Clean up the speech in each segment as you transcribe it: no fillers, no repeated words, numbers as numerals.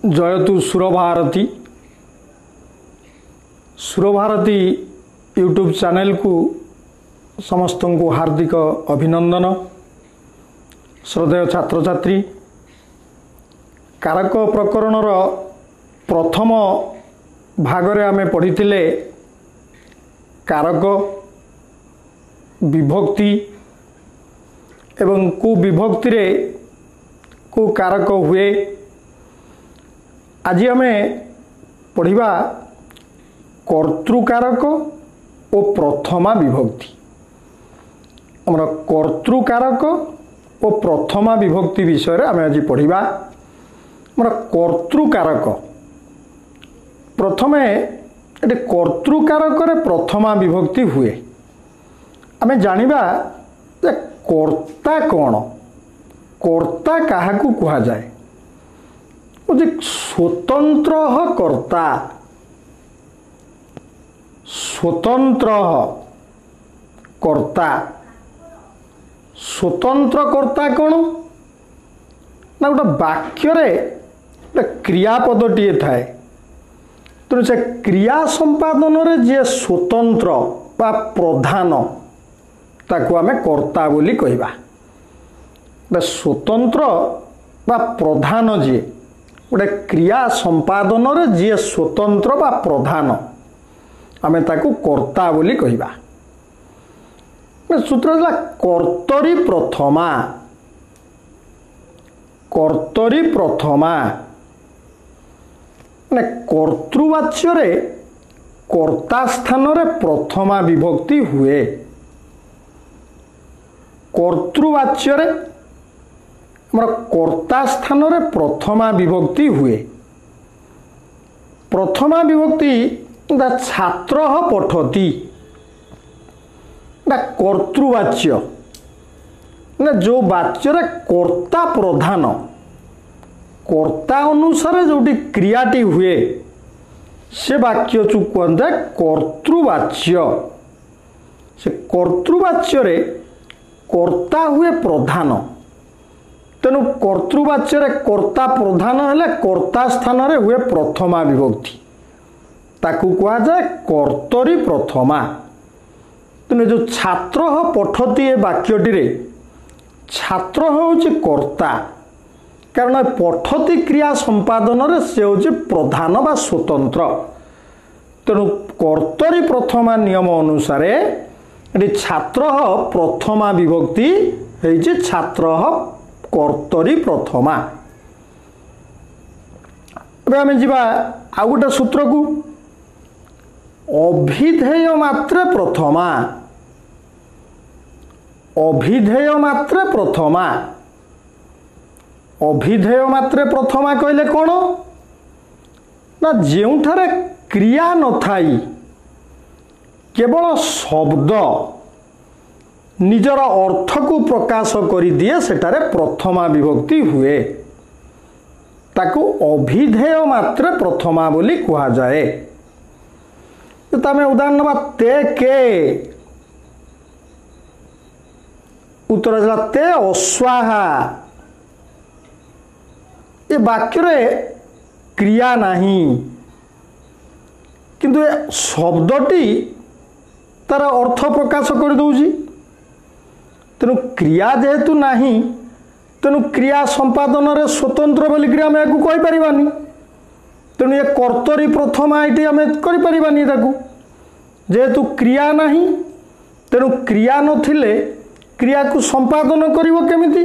जयतु सुरभारती सुरभारती YouTube channel को समस्त को हार्दिक अभिनंदन। श्रद्धेय छात्र छात्री, कारक प्रकरणर प्रथम भागरे आमे पढ़िथिले कारक विभक्ति एवं को विभक्ति रे को कारक हुए। आज आमे पढ़िबा कर्तृकारक और प्रथमा विभक्ति। हमर कर्तृकारक और प्रथमा विभक्ति विषय आमे आज पढ़िबा। हमर कर्तृकारक प्रथमे एटे कर्तृकारक रे प्रथमा विभक्ति हुए। आमे जानिबा जे कर्ता कोन, कर्ता काहाकू कहा जाए। जे स्वतंत्र कर्ता, स्वतंत्र कर्ता, स्वतंत्र कर्ता कौन ना गोटे वाक्य रे क्रियापदटीए थाए। तेणु से क्रिया संपादन रे जे स्वतंत्र बा प्रधान ताकू आमे कर्ता बोली कहिबा। स्वतंत्र बा प्रधान जे गोटे क्रिया संपादन रे जे स्वतंत्र बा प्रधान आमे ताकू कर्ता बोली कहिबा। सूत्र है कर्तरी प्रथमा। कर्तरी प्रथमा माने कर्तृवाच्य रे कर्ता स्थान रे प्रथमा विभक्ति हुए। कर्तृवाच्य रे हमर कर्ता स्थान रे प्रथमा विभक्ति हुए। प्रथमा विभक्ति छात्र पठती कर्तृवाच्य ना जो वाच्य रे कर्ता प्रधान, कर्ता अनुसार जोटी क्रियाटी हुए से वाक्य चु कहते कर्तृवाच्य। से कर्तृवाच्य रे कर्ता हुए प्रधान। तेणु कर्तृवाच्य रे कर्ता प्रधान हेले कर्ता स्थान रे हुए प्रथमा विभक्ति, ताकू कहा जाए कर्तरी प्रथमा। तेणु जो छात्र पठती ए वाक्यटी रे छात्र होउछि कर्ता, कारण पठती क्रिया संपादन रे से होउछि प्रधान बा स्वतंत्र। तेणु कर्तरी प्रथमा नियम अनुसार एटी छात्र प्रथमा विभक्ति होइछि छात्र कर्तरी प्रथमा। अब आमे जिबा आ गोटे सूत्र को अभिधेय मात्रे प्रथमा। अभिधेय मात्रे प्रथमा। अभिधेय मात्रे प्रथमा कहले कौन ना जेउठारे क्रिया न थाई केवल शब्द निजर अर्थ को प्रकाश करी दिए सेटारे प्रथमा विभक्ति हुए। ताकू अभिधेय मात्रे प्रथमा बोली कहा जाए। तमें उदाहरण नवा ते के उत्तर जला ते अश्वाहा। ये वाक्य रे क्रिया नहीं किंतु शब्दटी तार अर्थ प्रकाश कर दउजी। तेणु क्रिया जेहेतु नहीं तेणु क्रिया संपादन रे स्वतंत्र बोली क्रिया आम या कहि परिबानी। तेणु ये कर्तरी प्रथमा ये आम करें ताकू जेहेतु क्रिया नहीं तेणु क्रिया नथिले क्रिया को संपादन करिवो केमिति।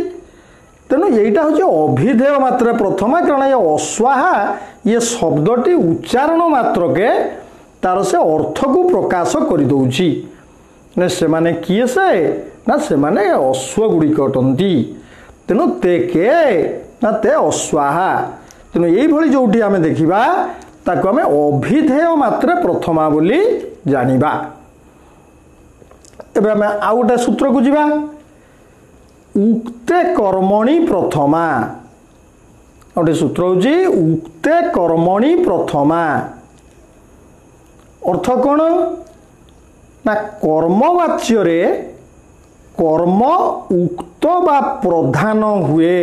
तेणु यहीटा हूँ अभिधेय मात्रे प्रथमा, कारण ये अश्वाहा ये शब्दटी उच्चारण मात्र के तार से अर्थ को प्रकाश कर दउची। से माने किए से ना से माने अश्व गुड़िक अटंती। तेणु ते के ना ते अश्वाहा। तेणु यही भली जोटी आमे देखिबा ताको आमे अभिधेय मात्रे प्रथमा बोली जानिबा। एबे आमे आ गोटे सूत्र को जिबा उक्ते कर्मणि प्रथमा। गोटे सूत्र होची उक्ते कर्मणि प्रथमा। अर्थ कौन ना कर्मवाच्य रे कर्म उक्त बा प्रधान हुए।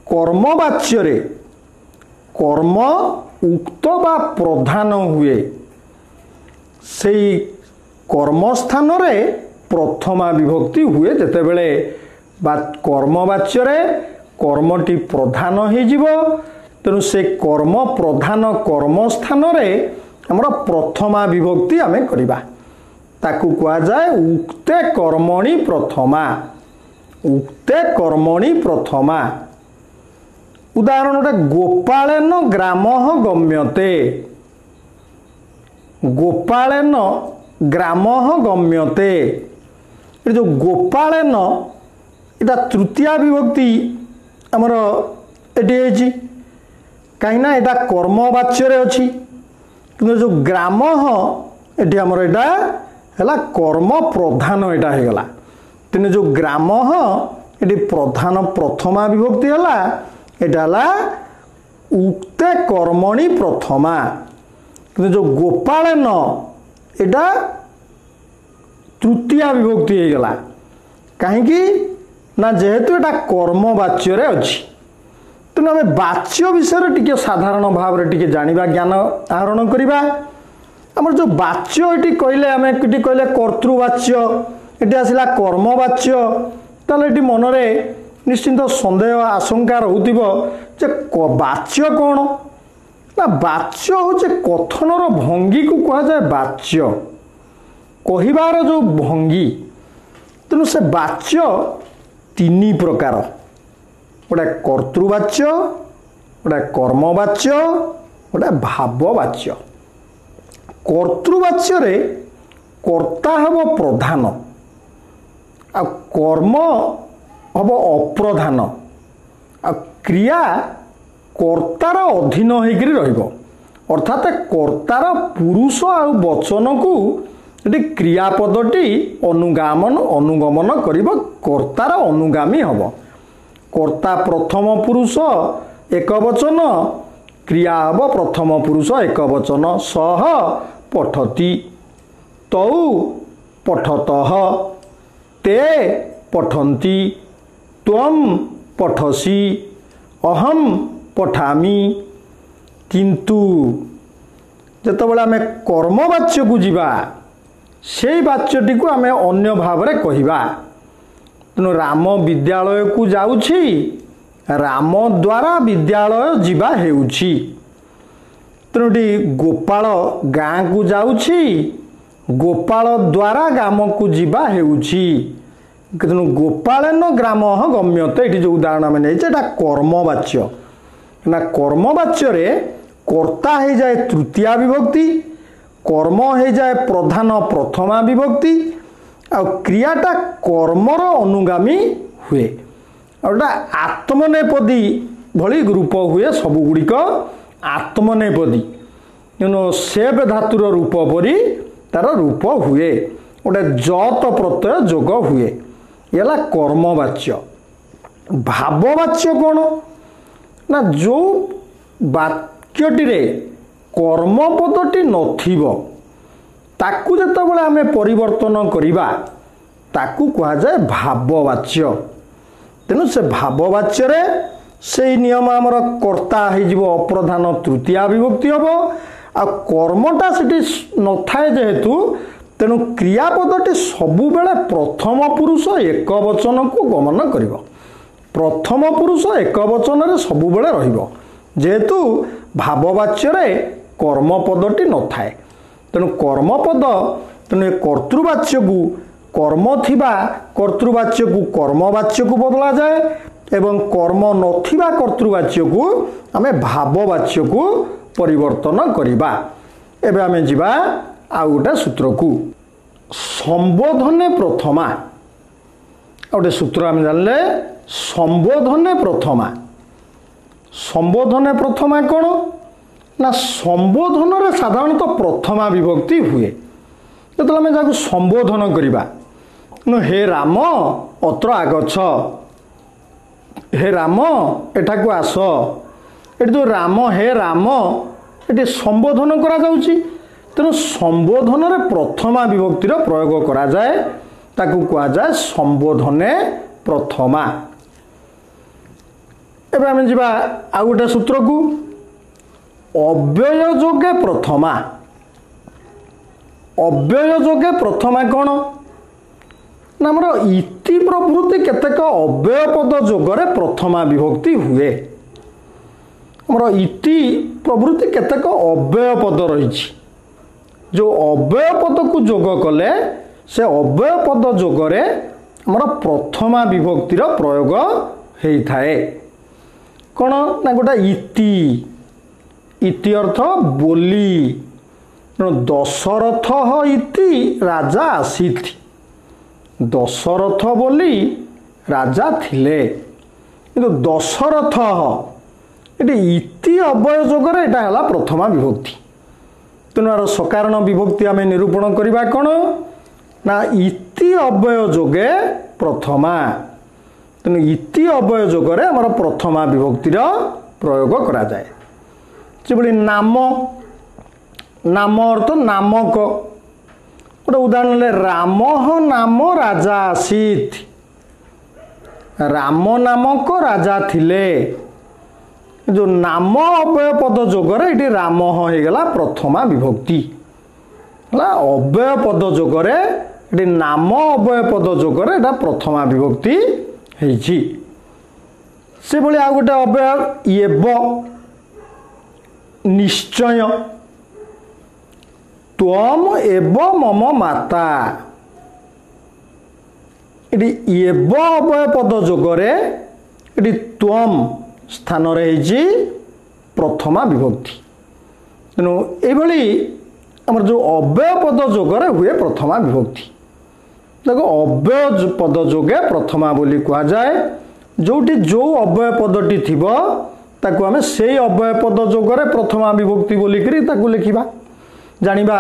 कर्मवाच्य रे कर्म उक्त बा प्रधान हुए से कर्मस्थान रे प्रथमा विभक्ति हुए जेतेबेले बा कर्मवाच्य रे कर्मटी प्रधान हो तेणु से कर्म प्रधान कर्मस्थान रे हमर प्रथमा विभक्ति आमे करिबा ताकू कहा जाए उक्ते कर्मणि प्रथमा उक्ते कर्मणि प्रथमा। उदाहरण गोटे गोपालेन ग्राम गम्यते गोपालेन ग्राम गम्यते जो गोपालेन इटा तृतीय विभक्ति आमर एटी कहीं एटा कर्मवाच्य रे अच्छी कि जो ग्राम एटी आमर एटा है कर्म प्रधान एटा हो गला तेने जो ग्राम ये प्रधान प्रथमा विभक्ति है एटा उक्ते कर्मणि प्रथमा कि जो गोपालन एटा तृतीय विभक्ति हो गला कहीं ना जेहेतु एटा कर्मवाच्य रे अच्छी तेणु आम वाच्य विषय टिके साधारण भाव में टिके जानिबा ज्ञान आहरण करवा आमर जो वाच्य ये कहले आम ये कहले कर्तृवाच्य ये आसला कर्मवाच्य ताले ये मनरे निश्चिंत सन्देह आशंका रोथिबो जे वाच्य कौन ना वाच्य हूँ कथनर भंगी को कहा जाए वाच्य कहिबार जो भंगी तेणु से वाच्य तीन प्रकार गोटे कर्तृवाच्य गोटे कर्मवाच्य गोटे भाववाच्य। कर्तृवाच्य रे कर्ता हब प्रधान आ कर्म हब अप्रधान आ क्रिया कर्तार अधीन होकर रहिबो अर्थात कर्तार पुरुष आ वचन को ये क्रियापदटी अनुगमन करिबो कर्तार अनुगामी हब कर्ता प्रथम पुरुष एक वचन क्रिया हब प्रथम पुरुष एक वचन सह पठति तौ पठतः ते पठन्ति त्वं पठसि अहम पठामि किंतु जेतेबेले आमे कर्मवाच्य को जीवा से वाच्यटी को आमे अन्य भाव में कहिबा तेणु राम विद्यालय को जाउछि राम द्वारा विद्यालय जीवा हेउछि तेणु गोपाल गाँ को जाउछि गोपाल द्वारा ग्राम को जीवा हेउछि तेणु गोपालन ग्राम गम्यते ये जो उदाहरण आम नहीं कर्मवाच्य ना कर्मवाच्य रे कर्ता हो जाए तृतीय विभक्ति कर्म हो जाए प्रधान प्रथमा विभक्ति आ क्रियाटा कर्मर अनुगामी हुए आउटा आत्मनेपदी भली रूप हुए सबुगुड़िक आत्मनेपदी तेणु सेव धातुर रूप परी तार रूप हुए गोटे जत प्रत्यय जोग हुए ये कर्मवाच्य। भाववाच्य कौन ना जो वाक्यटी कर्मपदटी नथिबो ताकू जेतेबेले आमे परिवर्तन करिबा ताकू कहा जाए भाववाच्य तेणु से भाववाच्य रे से नियम आमर कर्ता हो अप्रधान तृतीय विभक्ति हम आ कर्मटा सेठी न थाए जेहेतु तेणु क्रियापदटी सबुबेले प्रथम पुरुष एक वचन को गमन करिवो प्रथम पुरुष एक वचन रे सबुबेले रहिबो जेहेतु भाववाच्य रे कर्मपदटी न थाए तेणु कर्मपद तेणु कर्तृवाच्य को कर्म थिबा कर्तृवाच्य को कर्मवाच्य को बदला जाए एवं कर्म नथिबा कर्तृवाच्य को आमे भाववाच्य को परिवर्तन करिबा। एबे आमे जिबा आ गोटे सूत्र को संबोधने प्रथमा गोटे सूत्र आमे जानले संबोधने प्रथमा कौन ना संबोधन रे साधारणतः प्रथमा विभक्ति हुए जो आम जहाँ संबोधन करवा हे राम अत्र आगछ हे राम एठा को आस ये जो राम हे राम ये संबोधन करा जाउची तेणु संबोधन रे प्रथमा विभक्तिर प्रयोग करा जाए ताकू कहा जाए संबोधने प्रथमा। एबे आमे जिबा आ गोटे सूत्र को अव्यय जोगे प्रथमा। अव्यय जोगे प्रथमा कौन ना आमर इति प्रभृति केतेक अव्यय पद जोगरे प्रथमा विभक्ति हुए। आमर इति प्रभृति केतेक अव्यय पद रही जो अव्यय पद को जोग कले से अव्यय पद जोगरे आमर प्रथमा विभक्तिर प्रयोग होता है। कौन ना गोटे इति इति अर्थ बोली दशरथ इति राजा आसीथि दशरथ बोली राजा थिले किंतु दशरथ ये इति अव्यय जोगरे एटा हला प्रथमा विभक्ति। तेणु आर सकारण विभक्ति आम निरूपण करवा कौन ना इति अव्यय जोगे प्रथमा। तेणु इति अव्यय जोगरे आमर प्रथमा विभक्तिर प्रयोग करा जाए। सेभली नाम नाम अर्थ नामक गोटे उदाहरण ले राम नाम राजा आसीत राम नामक राजा थिले जो नाम अव्यय पद जोगरे ये राम होगला प्रथमा विभक्ति है। अव्यय पद जोगरे ये नाम अव्यय पद जोगरे एटा प्रथमा विभक्ति है। से भली आ गोटे अव्यय एव निश्चय त्वम एव मम माता ये अव्यय पद जोगरे ये त्वम स्थान रही प्रथमा विभक्ति। तेणु ये आमर जो अव्यय पद जोगरे हुए प्रथमा विभक्ति देखो अव्यय पद जोगे प्रथमा बोली कह जाए। जोटी जो अव्यय पदटी थिबो ताकू आमे से अव्यय पद जोगरे प्रथमा विभक्ति बोलिकरी ताकू लिखिबा जानिबा।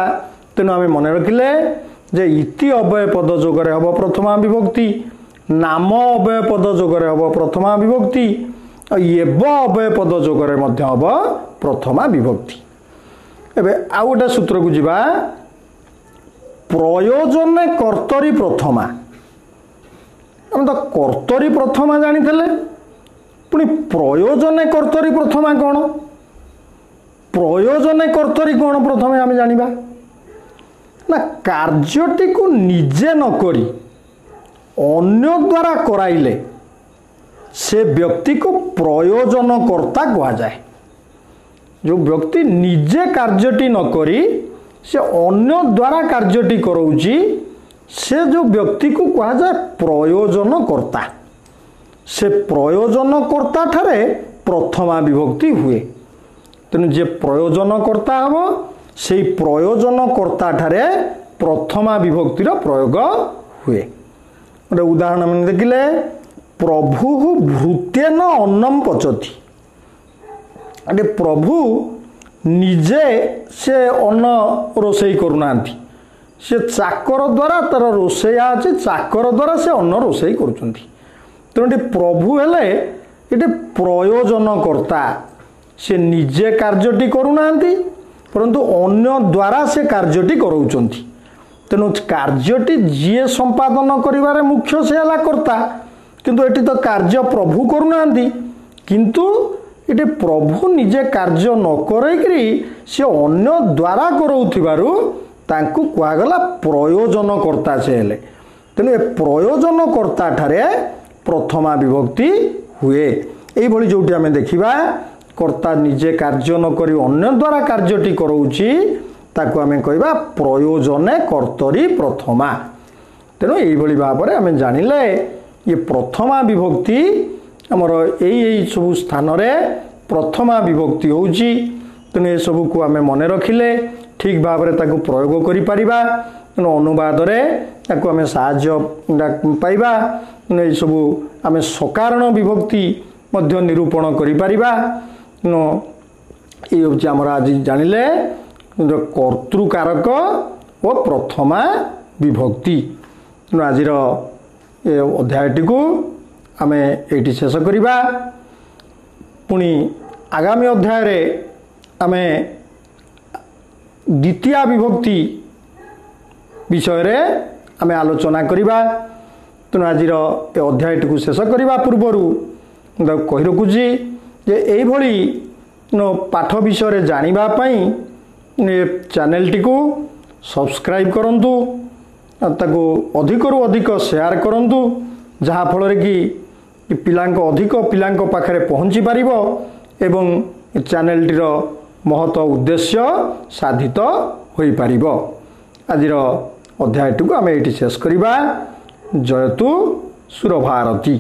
तेणु आमे मन रखिले जे इति अव्यय पद जोगरे हब प्रथमा विभक्ति नाम अव्यय पद जोगरे हब प्रथमा विभक्ति एव अव्यय पद जोगरे मध्य हब प्रथमा विभक्ति। एबे आ गोटे सूत्र को जिबा प्रयोजन कर्तरी प्रथमा। हम तो कर्तरी प्रथमा जानी थले पुनी प्रयोजन कर्तरी प्रथमा कौन प्रयोजन कर्तरी कौन प्रथमे आम जानिबा ना कार्यटी को निजे न करी अन्य द्वारा कराइले से व्यक्ति को प्रयोजनकर्ता कहा जाए। जो व्यक्ति निजे कार्यटी न करी से अन्य द्वारा कार्यटी कराउची से जो व्यक्ति को कहा जाए प्रयोजनकर्ता। से प्रयोजनकर्ता ठारे प्रथमा विभक्ति हुए। तेणु जे प्रयोजनकर्ता हम से प्रयोजनकर्ता ठारे प्रथमा विभक्तिर प्रयोग हुए। गोटे उदाहरण मैंने देखिले प्रभु भृत्येन अन्नम पचति। अरे प्रभु निजे से अन्न रोषेई करूना से चाकर द्वारा तार रोषेया अच्छे चाकर द्वारा से अन्न रोषेई करुँच। तेणु प्रभु हेले ये प्रयोजनकर्ता से निजे कार्यटी करूना परंतु अन्य द्वारा से कार्यटी कराउछन्ति। तेणु कार्यटी जी संपादन करिवारे मुख्य से हला कर्ता किंतु एटी तो कार्य प्रभु करूना किंतु ये प्रभु निजे कार्य न करैकरी से अन्य द्वारा कराउथिबारु तांकु कुआगला प्रयोजनकर्ता से हेले। तेणु ए प्रयोजनकर्ता ठारे प्रथमा विभक्ति हुए। एई भली जोटी आमे देखिबा कर्ता निजे कार्य न करी अन्य द्वारा कार्यटी कराउची ताकु आमे कहबा प्रयोजने कर्तरी प्रथमा। तेणु एई भली भाबरे आमे जानिले ये प्रथमा विभक्ति आमर यही सब स्थान रे प्रथमा विभक्ति होउची। तेणु ये सब को आमे मने रखिले ठीक भाव में ताकू प्रयोग करि परिबा। तेणु अनुवाद रे ताकू आमे साहाय्य पाइबा। तेणु ये सब आमे सकारण विभक्ति मध्य निरूपण करि परिबा। तेणु ये होउची आमर आज जानिले कर्तृकारक और प्रथमा विभक्ति। तेणु आजिर ये अध्यायटी को आमे एटी शेष करिबा। पुणी आगामी अध्याय रे आमे द्वितीय विभक्ति विषय रे आमे आलोचना करिबा। तेणु आजिर ए अध्यायटी को शेष करिबा पूर्वरु कहि रखुची जे एई भली पाठ विषय जानिबा पई चैनल को सब्सक्राइब करंतु ताको अधिक रु अधिक शेयर करंतु जहाँ फल कि पिलांक अधिक पिलांक पाखरे पहुँची पारिबो एवं चैनल टीर महत उद्देश्य साधित होई पारिबो। आजिर अध्यायटी को आम ये शेष करिबा। जयतु सुरभारती।